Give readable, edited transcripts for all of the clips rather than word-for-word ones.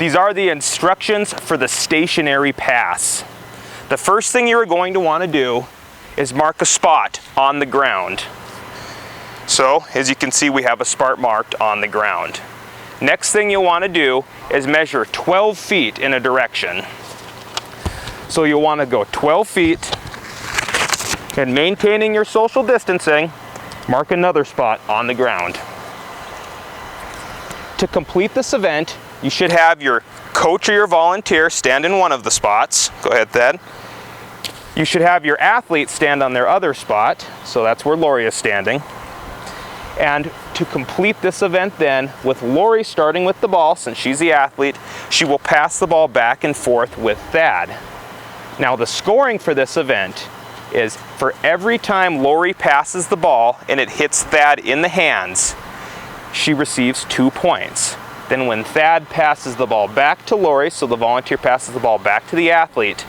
These are the instructions for the stationary pass. The first thing you're going to want to do is mark a spot on the ground. So, as you can see, we have a spot marked on the ground. Next thing you'll want to do is measure 12 feet in a direction. So you'll want to go 12 feet, and maintaining your social distancing, mark another spot on the ground. To complete this event, you should have your coach or your volunteer stand in one of the spots. Go ahead, Thad. You should have your athlete stand on their other spot, so that's where Lori is standing. And to complete this event then, with Lori starting with the ball, since she's the athlete, she will pass the ball back and forth with Thad. Now the scoring for this event is for every time Lori passes the ball and it hits Thad in the hands, she receives 2 points. Then when Thad passes the ball back to Lori, so the volunteer passes the ball back to the athlete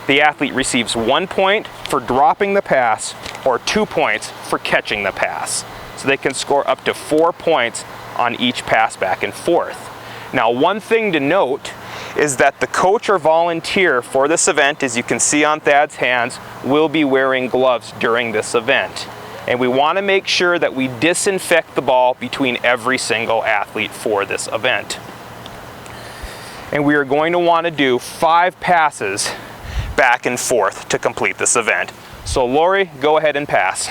receives 1 point for dropping the pass or 2 points for catching the pass. So they can score up to 4 points on each pass back and forth. Now, one thing to note is that the coach or volunteer for this event, as you can see on Thad's hands, will be wearing gloves during this event. And we want to make sure that we disinfect the ball between every single athlete for this event. And we are going to want to do 5 passes back and forth to complete this event. So Lori, go ahead and pass.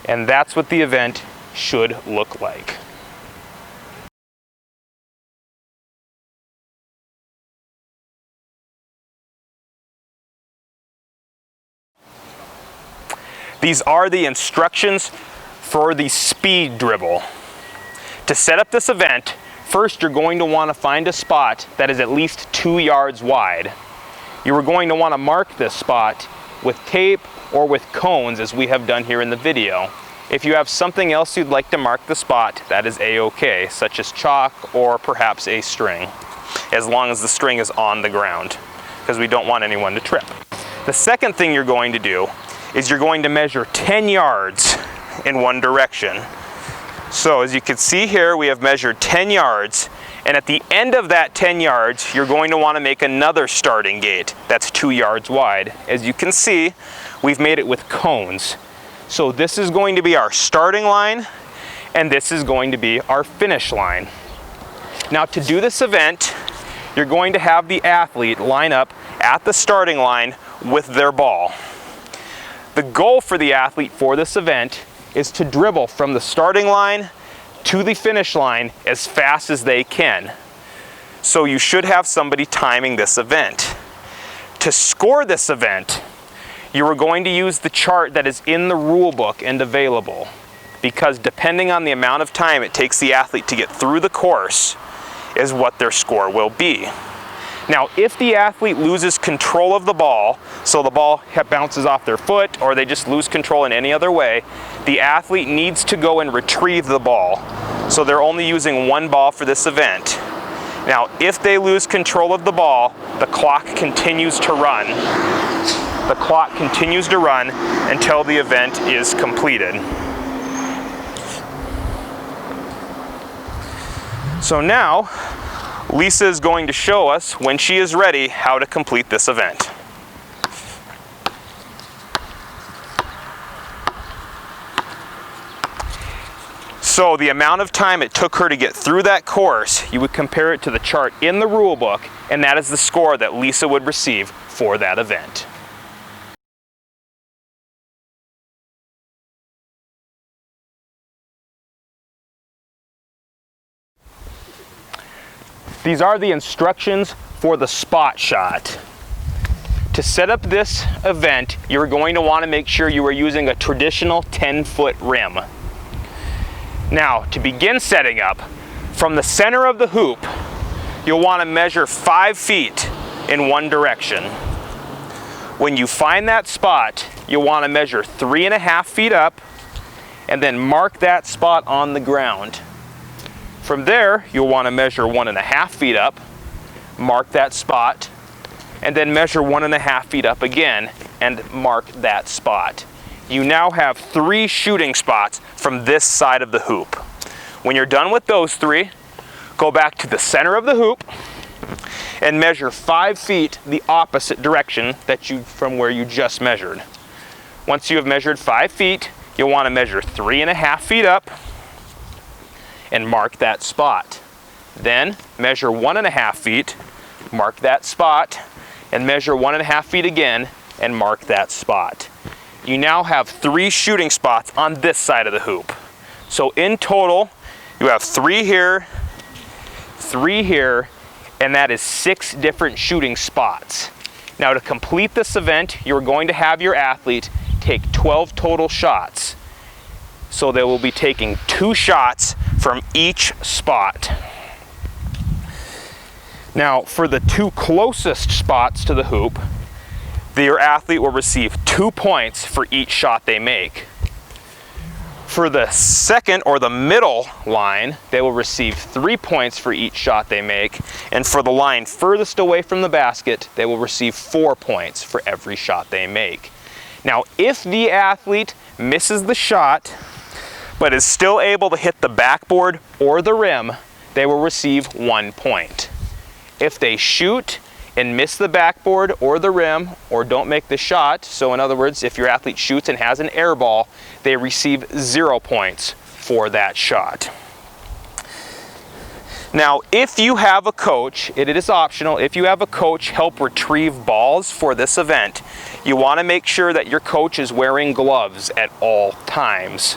And that's what the event should look like. These are the instructions for the speed dribble. To set up this event, first you're going to want to find a spot that is at least 2 yards wide. You are going to want to mark this spot with tape or with cones, as we have done here in the video. If you have something else you'd like to mark the spot, that is a-okay, such as chalk or perhaps a string, as long as the string is on the ground, because we don't want anyone to trip. The second thing you're going to do is you're going to measure 10 yards in one direction. So as you can see here, we have measured 10 yards, and at the end of that 10 yards, you're going to want to make another starting gate that's 2 yards wide. As you can see, we've made it with cones. So this is going to be our starting line, and this is going to be our finish line. Now to do this event, you're going to have the athlete line up at the starting line with their ball. The goal for the athlete for this event is to dribble from the starting line to the finish line as fast as they can. So you should have somebody timing this event. To score this event, you are going to use the chart that is in the rule book and available, because depending on the amount of time it takes the athlete to get through the course is what their score will be. Now, if the athlete loses control of the ball, so the ball bounces off their foot or they just lose control in any other way, the athlete needs to go and retrieve the ball. So they're only using 1 ball for this event. Now, if they lose control of the ball, the clock continues to run. The clock continues to run until the event is completed. So now, Lisa is going to show us, when she is ready, how to complete this event. So the amount of time it took her to get through that course, you would compare it to the chart in the rule book, and that is the score that Lisa would receive for that event. These are the instructions for the spot shot. To set up this event, you're going to want to make sure you are using a traditional 10-foot rim. Now, to begin setting up, from the center of the hoop, you'll want to measure 5 feet in one direction. When you find that spot, you'll want to measure 3.5 feet up and then mark that spot on the ground. From there, you'll want to measure 1.5 feet up, mark that spot, and then measure 1.5 feet up again and mark that spot. You now have 3 shooting spots from this side of the hoop. When you're done with those 3, go back to the center of the hoop and measure 5 feet the opposite direction from where you just measured. Once you have measured 5 feet, you'll want to measure 3.5 feet up and mark that spot. Then measure 1.5 feet, mark that spot, and measure 1.5 feet again and mark that spot. You now have 3 shooting spots on this side of the hoop. So in total, you have 3 here, 3 here, and that is 6 different shooting spots. Now to complete this event, you're going to have your athlete take 12 total shots. So they will be taking 2 shots from each spot. Now for the 2 closest spots to the hoop, your athlete will receive 2 points for each shot they make. For the second or the middle line, they will receive 3 points for each shot they make. And for the line furthest away from the basket, they will receive 4 points for every shot they make. Now, if the athlete misses the shot, but is still able to hit the backboard or the rim, they will receive 1 point. If they shoot and miss the backboard or the rim, or don't make the shot, so in other words, if your athlete shoots and has an air ball, they receive 0 points for that shot. Now, if you have a coach, it is optional, if you have a coach help retrieve balls for this event, you want to make sure that your coach is wearing gloves at all times.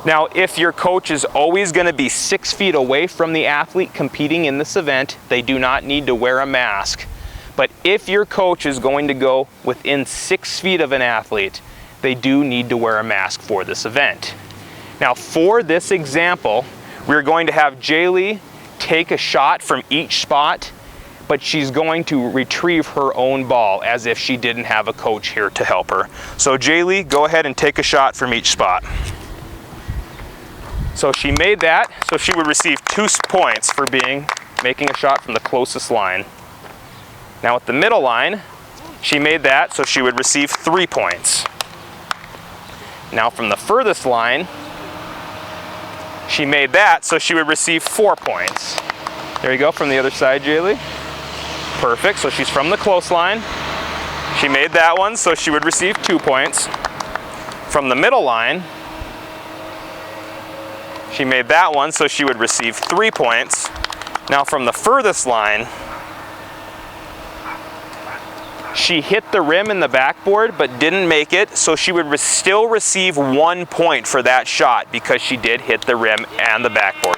Now, if your coach is always going to be 6 feet away from the athlete competing in this event, they do not need to wear a mask. But if your coach is going to go within 6 feet of an athlete, they do need to wear a mask for this event. Now, for this example, we're going to have Jaylee take a shot from each spot, but she's going to retrieve her own ball as if she didn't have a coach here to help her. So Jaylee, go ahead and take a shot from each spot. So she made that, so she would receive 2 points for making a shot from the closest line. Now at the middle line, she made that, so she would receive 3 points. Now from the furthest line, she made that, so she would receive 4 points. There you go, from the other side, Jaylee. Perfect, so she's from the close line. She made that one, so she would receive 2 points. From the middle line, she made that one, so she would receive 3 points. Now from the furthest line, she hit the rim in the backboard but didn't make it, so she would still receive 1 point for that shot because she did hit the rim and the backboard.